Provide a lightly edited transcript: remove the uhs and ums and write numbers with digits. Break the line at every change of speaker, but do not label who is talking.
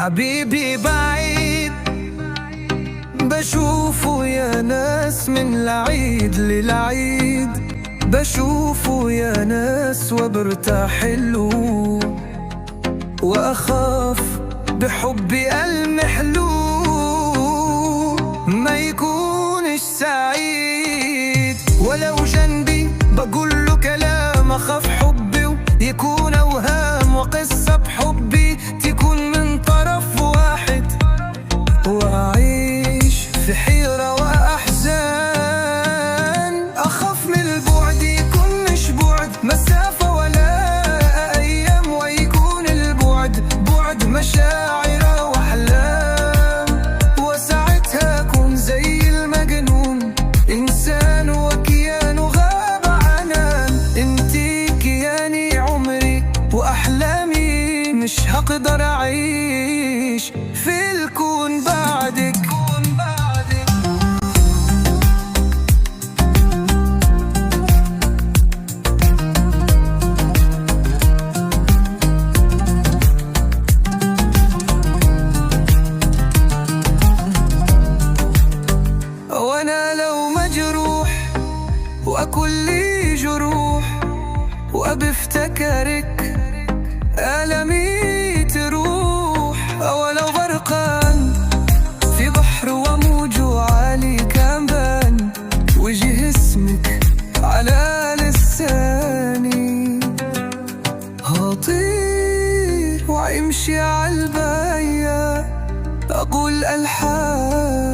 حبيبي بعيد بشوفه يا ناس من العيد للعيد، بشوفه يا ناس وبرتاح له، وأخاف بحبي المحلول ما يكونش سعيد. ولو جنبي بقول له كلام أخاف حبي يكون أوهام، وقصة بحبي تكون من طرف واحد، وأعيش في حيرة وأحزان. أخاف من البعد يكون مش بعد مسافة ولا أيام، ويكون البعد بعد مشاعر وأحلام، وساعتها أكون زي المجنون إنسان وكيان غاب عنان. انتي كياني عمري وأحلامي، مش هقدر أعيش في الكون بعدك. وانا لو مجروح وكلي جروح وبفتكرك ألمي تروح، ولو غرقان في بحر وموجه عالي كمان، وجه اسمك على لساني، هطير وامشي عالباية أقول ألحان